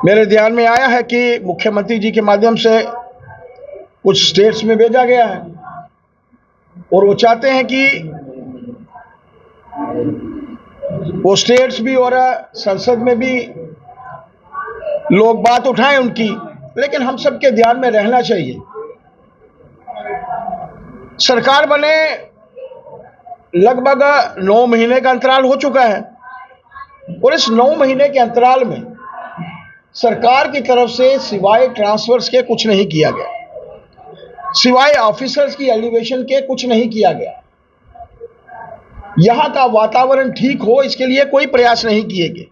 मेरे ध्यान में आया है कि मुख्यमंत्री जी के माध्यम से कुछ स्टेट्स में भेजा गया है और वो चाहते हैं कि वो स्टेट्स भी और संसद में भी लोग बात उठाएं उनकी, लेकिन हम सबके ध्यान में रहना चाहिए। सरकार बने लगभग 9 महीने का अंतराल हो चुका है और इस 9 महीने के अंतराल में सरकार की तरफ से सिवाय ट्रांसफर्स के कुछ नहीं किया गया, सिवाय ऑफिसर्स की एलिवेशन के कुछ नहीं किया गया। यहां का वातावरण ठीक हो इसके लिए कोई प्रयास नहीं किए गए।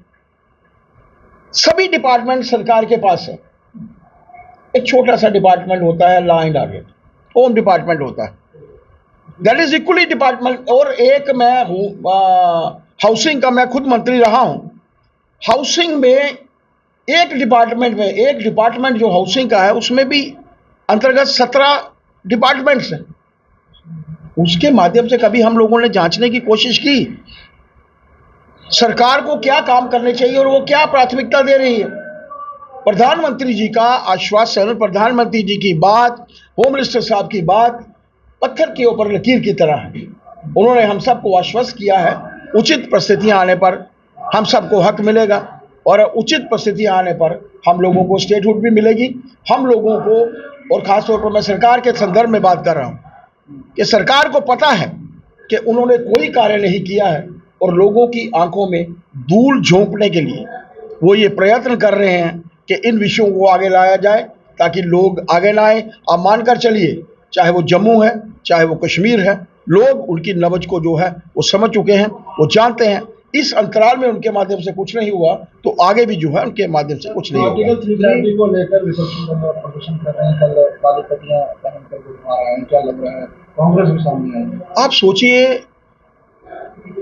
सभी डिपार्टमेंट सरकार के पास है। एक छोटा सा डिपार्टमेंट होता है law and order, home department होता है, दैट इज इक्वली डिपार्टमेंट। और एक मैं हूं हाउसिंग का, मैं खुद मंत्री रहा हूं। हाउसिंग में एक डिपार्टमेंट जो हाउसिंग का है उसमें भी अंतर्गत 17 डिपार्टमेंट्स हैं। उसके माध्यम से कभी हम लोगों ने जांचने की कोशिश की सरकार को क्या काम करने चाहिए और वो क्या प्राथमिकता दे रही है। प्रधानमंत्री जी का आश्वासन, प्रधानमंत्री जी की बात, होम मिनिस्टर साहब की बात पत्थर के ऊपर लकीर की तरह है। उन्होंने हम सबको आश्वस्त किया है उचित परिस्थितियां आने पर हम सबको हक मिलेगा और उचित परिस्थितियां आने पर हम लोगों को स्टेटहुड भी मिलेगी। हम लोगों को, और खासतौर पर मैं सरकार के संदर्भ में बात कर रहा हूं कि सरकार को पता है कि उन्होंने कोई कार्य नहीं किया है और लोगों की आंखों में धूल झोंकने के लिए वो ये प्रयत्न कर रहे हैं कि इन विषयों को आगे लाया जाए ताकि लोग आगे ना आए। आप मानकर चलिए, चाहे वो जम्मू है चाहे वो कश्मीर है, लोग उनकी नब्ज को जो है वो समझ चुके हैं, वो जानते हैं। इस अंतराल में उनके माध्यम से कुछ नहीं हुआ तो आगे भी जो है उनके माध्यम से कुछ नहीं होगा। आर्टिकल 370 को लेकर विपक्षी दल प्रदर्शन कर रहे हैं, कल काली पट्टियां पहनकर गुरुद्वारा आए हैं, क्या लग रहा है? कांग्रेस भी सामने आई। आप सोचिए,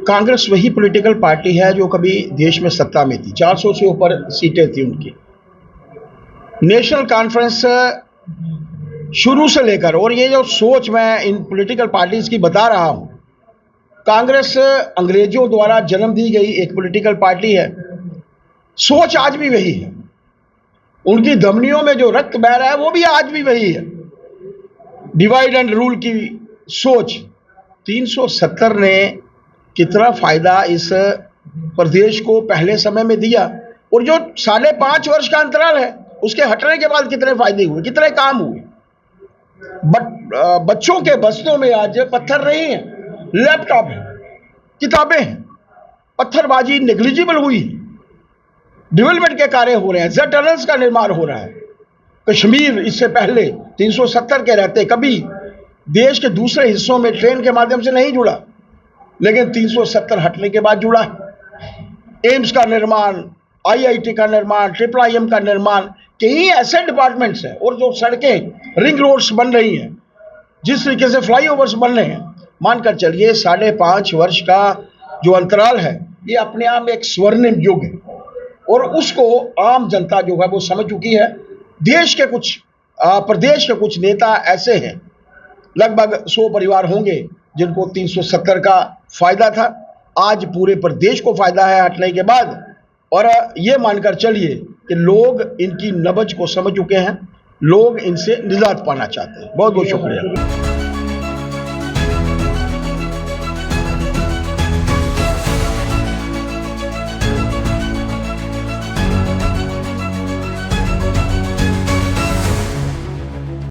कांग्रेस वही पॉलिटिकल पार्टी है जो कभी देश में सत्ता में थी, 400 से ऊपर सीटें थी उनकी। नेशनल कॉन्फ्रेंस शुरू से लेकर, और ये जो सोच मैं इन पॉलिटिकल पार्टीज की बता रहा हूं, कांग्रेस अंग्रेजों द्वारा जन्म दी गई एक पॉलिटिकल पार्टी है। सोच आज भी वही है, उनकी धमनियों में जो रक्त बह रहा है वो भी आज भी वही है, डिवाइड एंड रूल की सोच। 370 ने कितना फायदा इस प्रदेश को पहले समय में दिया और जो 5.5 वर्ष का अंतराल है उसके हटने के बाद कितने फायदे हुए, कितने काम हुए। बच्चों के बस्तों में आज पत्थर नहीं है, लैपटॉप है, किताबें हैं। पत्थरबाजी नेग्लिजिबल हुई, डेवलपमेंट के कार्य हो रहे हैं, जेट टनल्स का निर्माण हो रहा है। कश्मीर इससे पहले 370 के रहते कभी देश के दूसरे हिस्सों में ट्रेन के माध्यम से नहीं जुड़ा, लेकिन 370 हटने के बाद जुड़ा है। एम्स का निर्माण, IIT का निर्माण, IIM का निर्माण, कई ऐसे डिपार्टमेंट्स हैं और जो सड़कें, रिंग रोड्स बन रही हैं, जिस तरीके से फ्लाईओवर्स बन रहे हैं, मानकर चलिए 5.5 वर्ष का जो अंतराल है ये अपने आप में एक स्वर्णिम युग है और उसको आम जनता जो है वो समझ चुकी है। देश के कुछ प्रदेश के कुछ नेता ऐसे हैं, लगभग 100 परिवार होंगे जिनको 370 का फायदा था। आज पूरे प्रदेश को फायदा है हटने के बाद, और ये मानकर चलिए कि लोग इनकी नब्ज को समझ चुके हैं, लोग इनसे निजात पाना चाहते हैं। बहुत बहुत शुक्रिया।